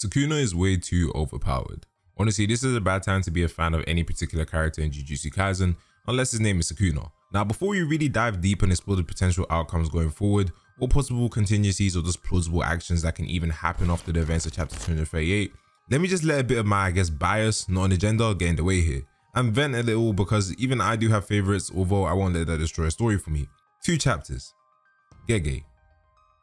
Sukuna is way too overpowered. Honestly, this is a bad time to be a fan of any particular character in Jujutsu Kaisen, unless his name is Sukuna. Now, before we really dive deep and explore the potential outcomes going forward, or possible contingencies or just plausible actions that can even happen after the events of chapter 238, let me just let a bit of my, bias, not an agenda, get in the way here, and vent a little because even I do have favorites, although I won't let that destroy a story for me. 2 chapters. Gege.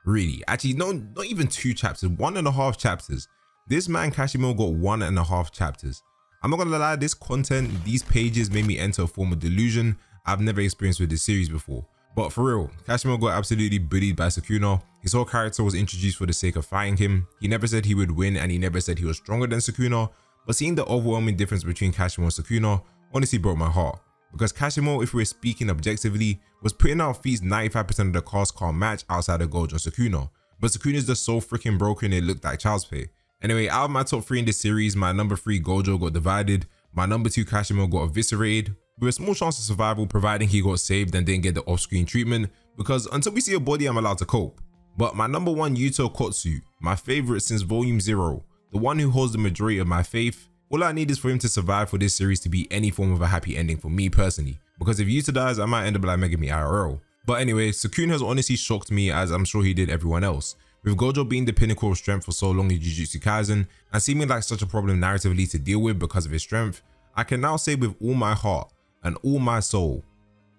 Really, actually, no, not even 2 chapters, 1.5 chapters. This man Kashimo got 1.5 chapters. I'm not gonna lie, this content, these pages made me enter a form of delusion I've never experienced with this series before. But for real, Kashimo got absolutely bullied by Sukuna. His whole character was introduced for the sake of fighting him. He never said he would win and he never said he was stronger than Sukuna. But seeing the overwhelming difference between Kashimo and Sukuna honestly broke my heart. Because Kashimo, if we're speaking objectively, was putting out feats 95% of the cast can't match outside of Gojo and Sukuna. But Sukuna is just so freaking broken it looked like child's play. Anyway, out of my top 3 in this series, my number 3 Gojo got divided, my number 2 Kashimo got eviscerated, with a small chance of survival providing he got saved and didn't get the off-screen treatment, because until we see a body I'm allowed to cope. But my number 1 Yuto Kotsu, my favourite since volume 0, the one who holds the majority of my faith, all I need is for him to survive for this series to be any form of a happy ending for me personally, because if Yuta dies I might end up like Megami IRL. But anyway, Sukuna has honestly shocked me, as I'm sure he did everyone else. With Gojo being the pinnacle of strength for so long in Jujutsu Kaisen and seeming like such a problem narratively to deal with because of his strength, I can now say with all my heart and all my soul,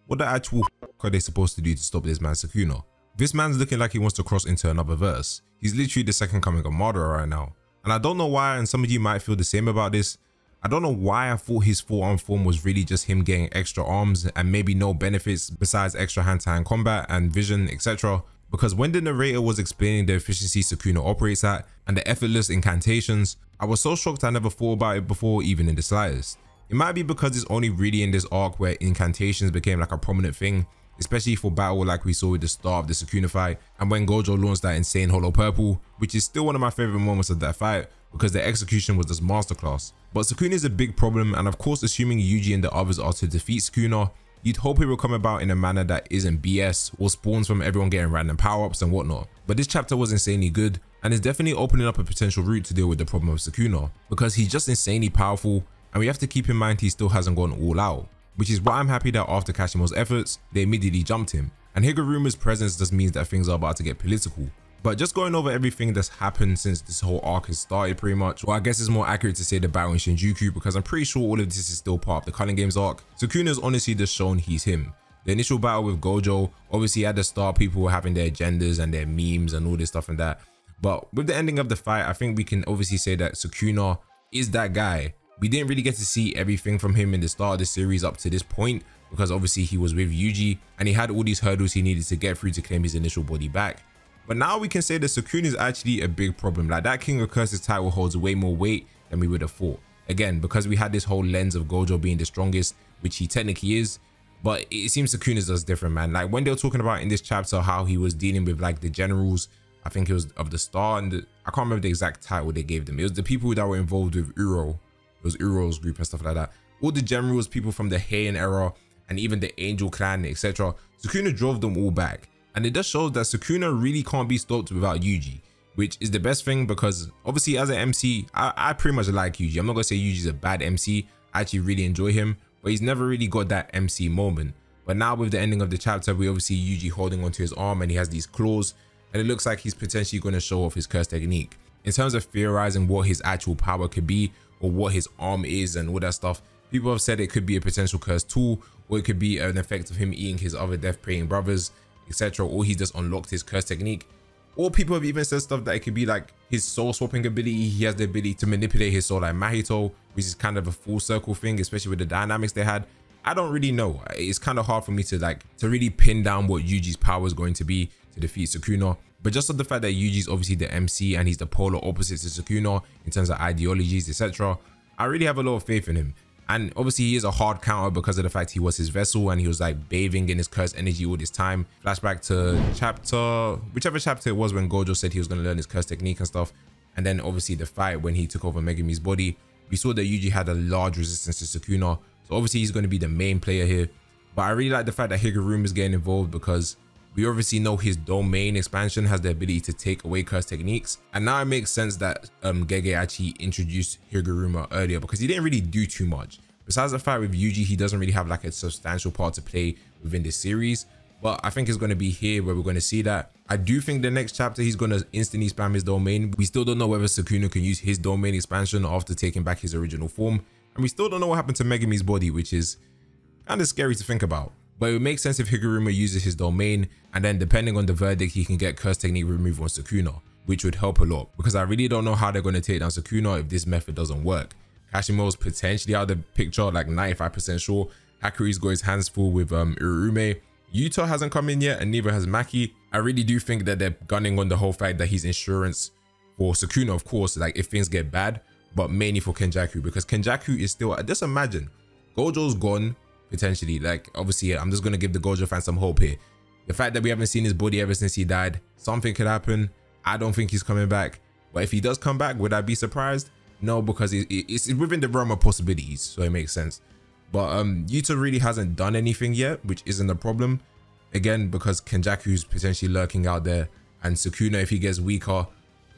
what the actual f are they supposed to do to stop this man Sukuna? This man's looking like he wants to cross into another verse. He's literally the second coming of Madara right now. And I don't know why, and some of you might feel the same about this, I don't know why I thought his forearm form was really just him getting extra arms and maybe no benefits besides extra hand-to-hand combat and vision, etc. Because when the narrator was explaining the efficiency Sukuna operates at and the effortless incantations, I was so shocked I never thought about it before, even in the slightest. It might be because it's only really in this arc where incantations became like a prominent thing, especially for battle like we saw with the start of the Sukuna fight and when Gojo launched that insane hollow purple, which is still one of my favorite moments of that fight because the execution was just masterclass. But Sukuna is a big problem, and of course assuming Yuji and the others are to defeat Sukuna, you'd hope it will come about in a manner that isn't BS or spawns from everyone getting random power-ups and whatnot. But this chapter was insanely good and is definitely opening up a potential route to deal with the problem of Sukuna, because he's just insanely powerful and we have to keep in mind he still hasn't gone all out, which is why I'm happy that after Kashimo's efforts, they immediately jumped him. And Higuruma's presence just means that things are about to get political. But just going over everything that's happened since this whole arc has started pretty much, or I guess it's more accurate to say the battle in Shinjuku, because I'm pretty sure all of this is still part of the Culling Games arc. Sukuna's honestly just shown he's him. The initial battle with Gojo, obviously at the start people were having their agendas and their memes and all this stuff and that. But with the ending of the fight, I think we can obviously say that Sukuna is that guy. We didn't really get to see everything from him in the start of the series up to this point, because obviously he was with Yuji and he had all these hurdles he needed to get through to claim his initial body back. But now we can say that Sukuna is actually a big problem. Like, that King of Curses title holds way more weight than we would have thought. Again, because we had this whole lens of Gojo being the strongest, which he technically is, but it seems Sukuna's just different, man. Like when they were talking about in this chapter how he was dealing with like the generals, I think it was of the Star, and I can't remember the exact title they gave them. It was the people that were involved with Uro. It was Uro's group and stuff like that. All the generals, people from the Heian era, and even the Angel Clan, etc. Sukuna drove them all back. And it just shows that Sukuna really can't be stopped without Yuji, which is the best thing, because obviously as an MC, I pretty much like Yuji. I'm not gonna say Yuji's a bad MC. I actually really enjoy him, but he's never really got that MC moment. But now with the ending of the chapter, we obviously see Yuji holding onto his arm and he has these claws, and it looks like he's potentially going to show off his curse technique. In terms of theorizing what his actual power could be or what his arm is and all that stuff, people have said it could be a potential curse tool, or it could be an effect of him eating his other death praying brothers, etc., or he just unlocked his curse technique. Or people have even said stuff that it could be like his soul swapping ability. He has the ability to manipulate his soul like Mahito, which is kind of a full circle thing, especially with the dynamics they had. I don't really know. It's kind of hard for me to really pin down what Yuji's power is going to be to defeat Sukuna. But just on the fact that Yuji's obviously the MC and he's the polar opposite to Sukuna in terms of ideologies, etc., I really have a lot of faith in him. And obviously he is a hard counter because of the fact he was his vessel and he was like bathing in his cursed energy all this time. Flashback to whichever chapter it was when Gojo said he was going to learn his curse technique and stuff. And then obviously the fight when he took over Megami's body, we saw that Yuji had a large resistance to Sukuna. So obviously he's going to be the main player here. But I really like the fact that Higuruma's getting involved, because We obviously know his domain expansion has the ability to take away curse techniques. And now it makes sense that Gege actually introduced Higuruma earlier because he didn't really do too much. Besides the fact with Yuji, he doesn't really have like a substantial part to play within this series. But I think it's going to be here where we're going to see that. I do think the next chapter, he's going to instantly spam his domain. We still don't know whether Sukuna can use his domain expansion after taking back his original form. And we still don't know what happened to Megumi's body, which is kind of scary to think about. But it would make sense if Higuruma uses his domain, and then depending on the verdict, he can get curse technique removal on Sukuna, which would help a lot. Because I really don't know how they're going to take down Sukuna if this method doesn't work. Kashimo's potentially out of the picture, like 95% sure. Hakui's got his hands full with Urume. Yuta hasn't come in yet, and neither has Maki. I really do think that they're gunning on the whole fact that he's insurance for Sukuna, of course, like if things get bad, but mainly for Kenjaku, because Kenjaku is still, just imagine, Gojo's gone, potentially. Like, obviously, I'm just going to give the Gojo fans some hope here. The fact that we haven't seen his body ever since he died, something could happen. I don't think he's coming back. But if he does come back, would I be surprised? No, because it's within the realm of possibilities, so it makes sense. But Yuta really hasn't done anything yet, which isn't a problem. Again, because Kenjaku's potentially lurking out there, and Sukuna, if he gets weaker,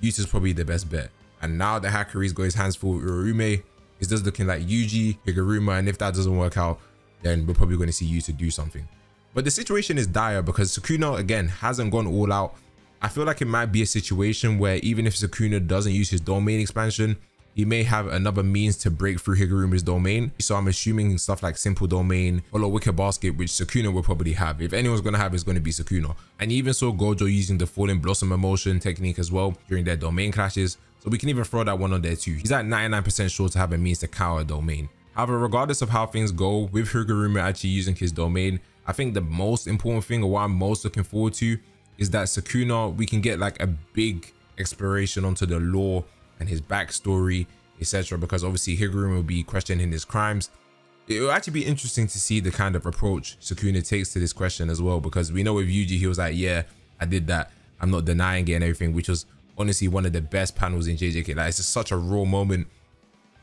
Yuta's probably the best bet. And now that Hakui's got his hands full with Urume, it's just looking like Yuji, Higuruma, and if that doesn't work out, then we're probably going to see Yuta do something. But the situation is dire because Sukuna, again, hasn't gone all out. I feel like it might be a situation where even if Sukuna doesn't use his domain expansion, he may have another means to break through Higuruma's domain. So I'm assuming stuff like Simple Domain or a Wicked Basket, which Sukuna will probably have. If anyone's going to have, it's going to be Sukuna. And you even saw Gojo using the Falling Blossom emotion technique as well during their domain clashes. So we can even throw that one on there too. He's at 99% sure to have a means to counter a domain. However, regardless of how things go with Higuruma actually using his domain, I think the most important thing, or what I'm most looking forward to, is that Sukuna, we can get like a big exploration onto the lore and his backstory, etc. Because obviously Higuruma will be questioning his crimes. It will actually be interesting to see the kind of approach Sukuna takes to this question as well, because we know with Yuji, he was like, yeah, I did that, I'm not denying it and everything, which was honestly one of the best panels in JJK. Like, it's just such a raw moment.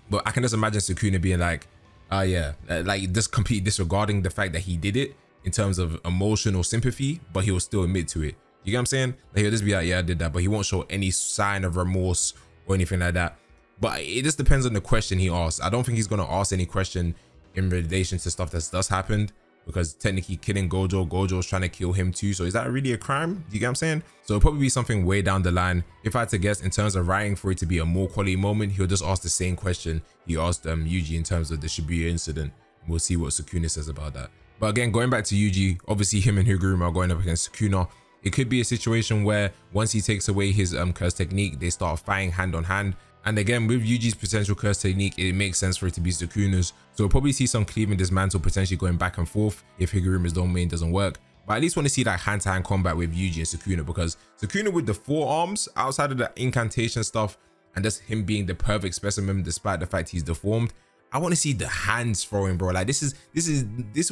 But I can just imagine Sukuna being like, yeah, like just completely disregarding the fact that he did it in terms of emotion or sympathy, but he will still admit to it. You get what I'm saying? Like, he'll just be like, yeah, I did that, but he won't show any sign of remorse or anything like that. But it just depends on the question he asks. I don't think he's going to ask any question in relation to stuff that's just happened, because technically killing Gojo's trying to kill him too. So is that really a crime? You get what I'm saying? So it'll probably be something way down the line. If I had to guess, in terms of writing for it to be a more quality moment, he'll just ask the same question he asked Yuji in terms of the Shibuya incident. We'll see what Sukuna says about that. But again, going back to Yuji, obviously him and Higuruma are going up against Sukuna. It could be a situation where once he takes away his curse technique, they start fighting hand on hand. And again, with Yuji's potential curse technique, it makes sense for it to be Sukuna's. So we'll probably see some cleave and dismantle potentially going back and forth if Higuruma's domain doesn't work. But I at least want to see like hand-to-hand combat with Yuji and Sukuna, because Sukuna with the forearms, outside of the incantation stuff and just him being the perfect specimen despite the fact he's deformed, I want to see the hands throwing, bro. Like this is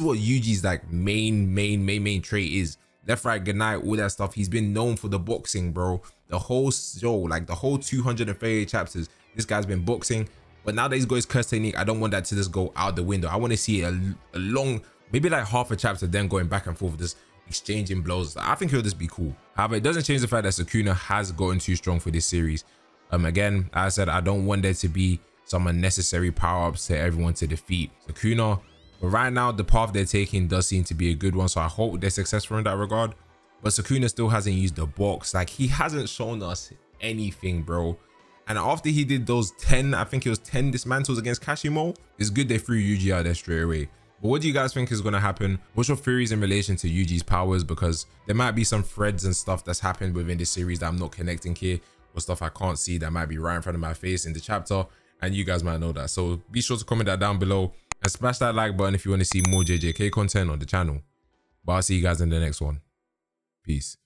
what Yuji's like main trait is. Left, right, good night, all that stuff. He's been known for the boxing, bro. The whole show, like the whole 238 chapters, this guy's been boxing. But now that he's got his curse technique, I don't want that to just go out the window. I want to see a long, maybe like half a chapter, then going back and forth, just exchanging blows. I think he'll just be cool. However, it doesn't change the fact that Sukuna has gotten too strong for this series. Again, as I said, I don't want there to be some unnecessary power-ups to everyone to defeat Sukuna. But right now, the path they're taking does seem to be a good one, so I hope they're successful in that regard. But Sukuna still hasn't used the box. Like, he hasn't shown us anything, bro. And after he did those 10, I think it was 10 dismantles against Kashimo, it's good they threw Yuji out there straight away. But what do you guys think is going to happen? What's your theories in relation to Yuji's powers? Because there might be some threads and stuff that's happened within this series that I'm not connecting here, or stuff I can't see that might be right in front of my face in the chapter, and you guys might know that. So be sure to comment that down below and smash that like button if you want to see more JJK content on the channel. But I'll see you guys in the next one. Peace.